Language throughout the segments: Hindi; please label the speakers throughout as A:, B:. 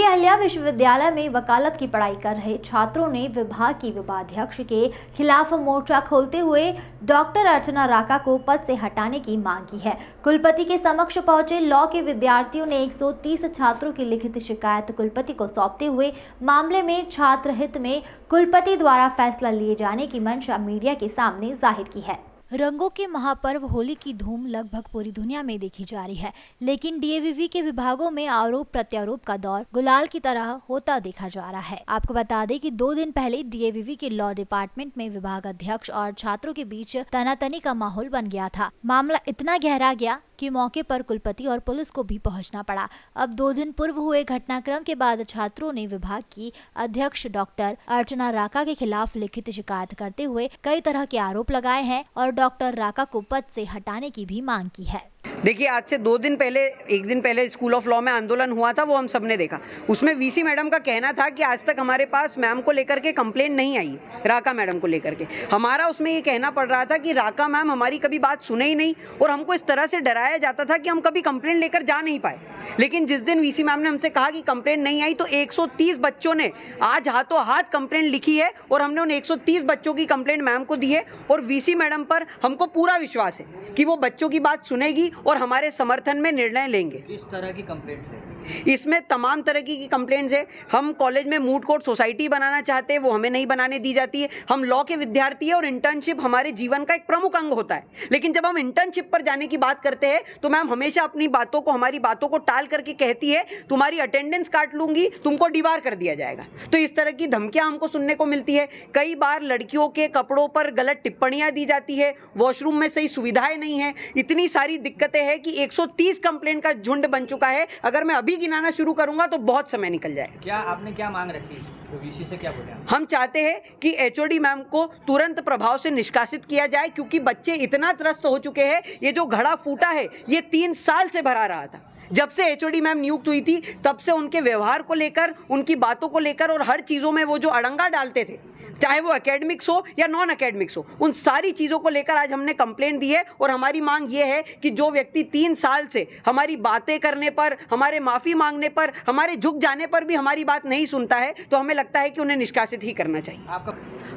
A: अहिल्या विश्वविद्यालय में वकालत की पढ़ाई कर रहे छात्रों ने विभाग की विभागाध्यक्ष के खिलाफ मोर्चा खोलते हुए डॉक्टर अर्चना राका को पद से हटाने की मांग की है। कुलपति के समक्ष पहुंचे लॉ के विद्यार्थियों ने 130 छात्रों की लिखित शिकायत कुलपति को सौंपते हुए मामले में छात्र हित में कुलपति द्वारा फैसला लिए जाने की मंशा मीडिया के सामने जाहिर की है। रंगों के महापर्व होली की धूम लगभग पूरी दुनिया में देखी जा रही है, लेकिन डीएवीवी के विभागों में आरोप प्रत्यारोप का दौर गुलाल की तरह होता देखा जा रहा है। आपको बता दें कि 2 दिन पहले डीएवीवी के लॉ डिपार्टमेंट में विभाग अध्यक्ष और छात्रों के बीच तनातनी का माहौल बन गया था। मामला इतना गहरा गया कि मौके पर कुलपति और पुलिस को भी पहुंचना पड़ा। अब 2 दिन पूर्व हुए घटनाक्रम के बाद छात्रों ने विभाग की अध्यक्ष डॉक्टर अर्चना राका के खिलाफ लिखित शिकायत करते हुए कई तरह के आरोप लगाए हैं और डॉक्टर राका को पद से हटाने की भी मांग की है।
B: देखिए, आज से 2 दिन पहले, 1 दिन पहले स्कूल ऑफ लॉ में आंदोलन हुआ था, वो हम सबने देखा। उसमें वीसी मैडम का कहना था कि आज तक हमारे पास मैम को लेकर के कंप्लेंट नहीं आई, राका मैडम को लेकर के। हमारा उसमें ये कहना पड़ रहा था कि राका मैम हमारी कभी बात सुने ही नहीं और हमको इस तरह से डराया जाता था कि हम कभी कंप्लेंट लेकर जा नहीं पाए। लेकिन जिस दिन वीसी मैम ने हमसे कहा कि कंप्लेंट नहीं आई, तो 130 बच्चों ने आज हाथों हाथ कंप्लेंट लिखी है और हमने उन 130 बच्चों की कंप्लेंट मैम को दी है। और वीसी मैडम पर हमको पूरा विश्वास है कि वो बच्चों की बात सुनेगी और हमारे समर्थन में निर्णय लेंगे।
C: किस तरह की कंप्लेंट है?
B: इसमें तमाम तरह की कंप्लेंट्स है। हम कॉलेज में मूड कोर्ट सोसाइटी बनाना चाहते हैं, वो हमें नहीं बनाने दी जाती है। हम लॉ के विद्यार्थी हैं और इंटर्नशिप हमारे जीवन का एक प्रमुख अंग होता है, लेकिन जब हम इंटर्नशिप पर जाने की बात करते हैं तो मैम हमेशा अपनी बातों को, हमारी बातों को टाल करके कहती है तुम्हारी अटेंडेंस काट लूंगी, तुमको डिबार कर दिया जाएगा। तो इस तरह की धमकियां हमको सुनने को मिलती है। कई बार लड़कियों के कपड़ों पर गलत टिप्पणियां दी जाती है, वॉशरूम में सही सुविधाएं नहीं है। इतनी सारी दिक्कतें हैं कि 130 कंप्लेंट का झुंड बन चुका है। अगर मैं अभी गिनाना शुरू करूंगा तो बहुत समय निकल जाएगा।
C: क्या आपने क्या मांग रखी है? तो वीसी से क्या बोले?
B: हम चाहते हैं कि एचओडी मैम को तुरंत प्रभाव से निष्कासित किया जाए, क्योंकि बच्चे इतना त्रस्त हो चुके हैं। ये जो घड़ा फूटा है ये 3 साल से भरा रहा था। जब से एचओडी मैम नियुक्त हुई थी तब से उनके व्यवहार को लेकर, उनकी बातों को लेकर और हर चीज़ों में वो जो अड़ंगा डालते थे, चाहे वो एकेडमिक्स हो या नॉन एकेडमिक्स हो, उन सारी चीज़ों को लेकर आज हमने कंप्लेंट दी है। और हमारी मांग ये है कि जो व्यक्ति 3 साल से हमारी बातें करने पर, हमारे माफ़ी मांगने पर, हमारे झुक जाने पर भी हमारी बात नहीं सुनता है, तो हमें लगता है कि उन्हें निष्कासित ही करना चाहिए।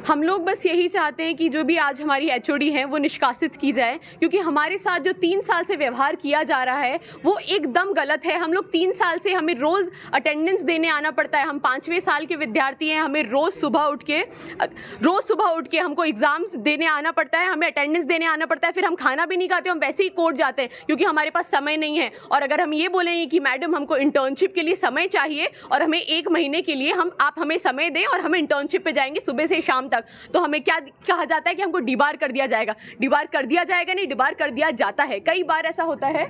D: हम लोग बस यही चाहते हैं कि जो भी आज हमारी एचओडी हैं वो निष्कासित की जाए, क्योंकि हमारे साथ जो 3 साल से व्यवहार किया जा रहा है वो एकदम गलत है। हम लोग 3 साल से, हमें रोज़ अटेंडेंस देने आना पड़ता है। हम 5वें साल के विद्यार्थी हैं, हमें रोज़ सुबह उठ के हमको एग्ज़ाम्स देने आना पड़ता है, हमें अटेंडेंस देने आना पड़ता है। फिर हम खाना भी नहीं खाते, हम वैसे ही कोर्ट जाते हैं क्योंकि हमारे पास समय नहीं है। और अगर हम ये बोलेंगे कि मैडम हमको इंटर्नशिप के लिए समय चाहिए और हमें 1 महीने के लिए आप हमें समय दें और हम इंटर्नशिप पे जाएंगे सुबह से शाम तक, तो हमें क्या कहा जाता है कि हमको डिबार कर दिया जाएगा। डिबार कर दिया जाएगा नहीं, डिबार कर दिया जाता है। कई बार ऐसा होता है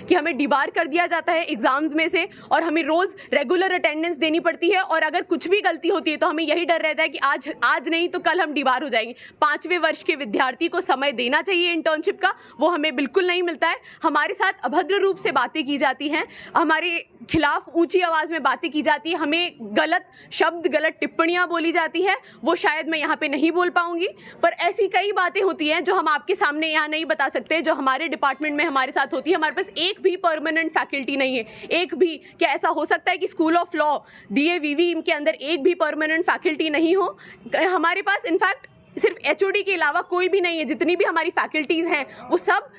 D: कि हमें डिबार कर दिया जाता है एग्जाम्स में से, और हमें रोज़ रेगुलर अटेंडेंस देनी पड़ती है। और अगर कुछ भी गलती होती है तो हमें यही डर रहता है कि आज नहीं तो कल हम डिबार हो जाएंगे। 5वें वर्ष के विद्यार्थी को समय देना चाहिए इंटर्नशिप का, वो हमें बिल्कुल नहीं मिलता है। हमारे साथ अभद्र रूप से बातें की जाती हैं, हमारे खिलाफ ऊंची आवाज़ में बातें की जाती है, हमें गलत शब्द, गलत टिप्पणियां बोली जाती है। वो शायद मैं यहाँ पे नहीं बोल पाऊंगी, पर ऐसी कई बातें होती हैं जो हम आपके सामने यहाँ नहीं बता सकते, जो हमारे डिपार्टमेंट में हमारे साथ होती है। हमारे पास एक भी परमानेंट फैकल्टी नहीं है, एक भी। क्या ऐसा हो सकता है कि स्कूल ऑफ लॉ डीएवीवी के अंदर एक भी परमानेंट फैकल्टी नहीं हो? हमारे पास इनफैक्ट सिर्फ एचओडी के अलावा कोई भी नहीं है। जितनी भी हमारी फैकल्टीज़ हैं वो सब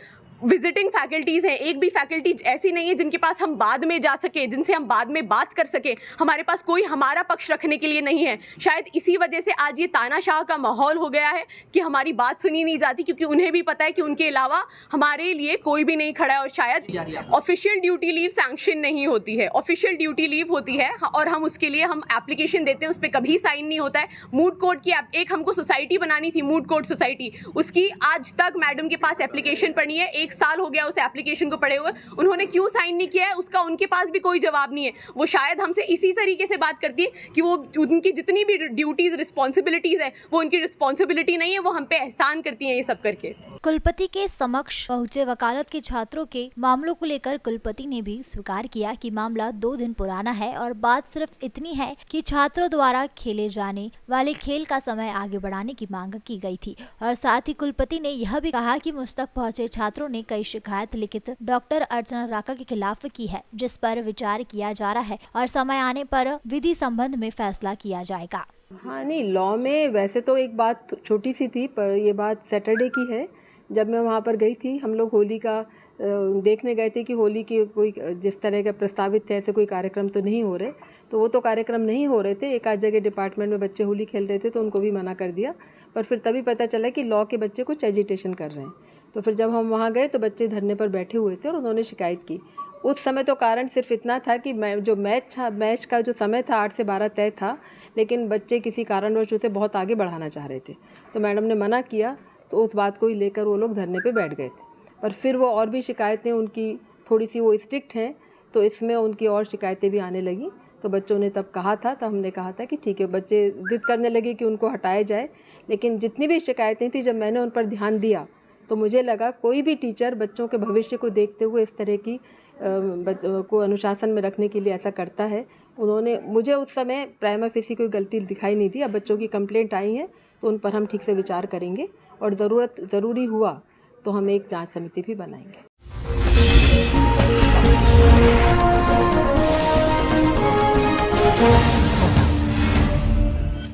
D: विजिटिंग फैकल्टीज़ हैं। एक भी फैकल्टी ऐसी नहीं है जिनके पास हम बाद में जा सके, जिनसे हम बाद में बात कर सके। हमारे पास कोई हमारा पक्ष रखने के लिए नहीं है। शायद इसी वजह से आज ये तानाशाह का माहौल हो गया है कि हमारी बात सुनी नहीं जाती, क्योंकि उन्हें भी पता है कि उनके अलावा हमारे लिए कोई भी नहीं खड़ा है। और शायद ऑफिशियल ड्यूटी लीव सैंक्शन नहीं होती है, ऑफिशियल ड्यूटी लीव होती है और हम उसके लिए हम एप्लीकेशन देते हैं, उस पर कभी साइन नहीं होता है। मूड कोर्ट की एक हमको सोसाइटी बनानी थी, मूड कोर्ट सोसाइटी, उसकी आज तक मैडम के पास एप्लीकेशन पड़ी है। 1 साल हो गया उस एप्लीकेशन को पड़े हुए, उन्होंने क्यों साइन नहीं किया है उसका उनके पास भी कोई जवाब नहीं है। वो शायद हमसे इसी तरीके से बात करती है कि वो उनकी जितनी भी ड्यूटीज, रिस्पॉन्सिबिलिटीज है वो उनकी रिस्पॉन्सिबिलिटी नहीं है, वो हम पे एहसान करती हैं ये सब करके।
A: कुलपति के समक्ष पहुंचे वकालत के छात्रों के मामलों को लेकर कुलपति ने भी स्वीकार किया कि मामला 2 दिन पुराना है और बात सिर्फ इतनी है कि छात्रों द्वारा खेले जाने वाले खेल का समय आगे बढ़ाने की मांग की गई थी। और साथ ही कुलपति ने यह भी कहा कि मुझ तक पहुंचे छात्रों ने कई शिकायत लिखित डॉक्टर अर्चना राका के खिलाफ की है, जिस पर विचार किया जा रहा है और समय आने पर विधि संबंध में फैसला किया जाएगा।
E: हाँ नहीं, लॉ में वैसे तो एक बात छोटी सी थी, पर ये बात सैटरडे की है। जब मैं वहाँ पर गई थी, हम लोग होली का देखने गए थे कि होली की कोई जिस तरह का प्रस्तावित थे ऐसे कोई कार्यक्रम तो नहीं हो रहे, तो वो तो कार्यक्रम नहीं हो रहे थे। एक आध जगह डिपार्टमेंट में बच्चे होली खेल रहे थे तो उनको भी मना कर दिया, पर फिर तभी पता चला कि लॉ के बच्चे कुछ एजिटेशन कर रहे हैं। तो फिर जब हम वहाँ गए तो बच्चे धरने पर बैठे हुए थे और उन्होंने शिकायत की। उस समय तो कारण सिर्फ इतना था कि जो मैच का जो समय था 8 से 12 तय था, लेकिन बच्चे किसी कारणवश उसे बहुत आगे बढ़ाना चाह रहे थे, तो मैडम ने मना किया। तो उस बात को ही लेकर वो लोग धरने पे बैठ गए थे। पर फिर वो और भी शिकायतें उनकी थोड़ी सी वो स्ट्रिक्ट हैं, तो इसमें उनकी और शिकायतें भी आने लगी। तो बच्चों ने तब कहा था, तब हमने कहा था कि ठीक है, बच्चे जिद करने लगे कि उनको हटाया जाए। लेकिन जितनी भी शिकायतें थी, जब मैंने उन पर ध्यान दिया तो मुझे लगा कोई भी टीचर बच्चों के भविष्य को देखते हुए इस तरह की को अनुशासन में रखने के लिए ऐसा करता है। उन्होंने मुझे उस समय प्राइमा फेसी कोई गलती दिखाई नहीं दी। अब बच्चों की कंप्लेंट आई है तो उन पर हम ठीक से विचार करेंगे और ज़रूरी हुआ तो हम एक जांच समिति भी बनाएंगे।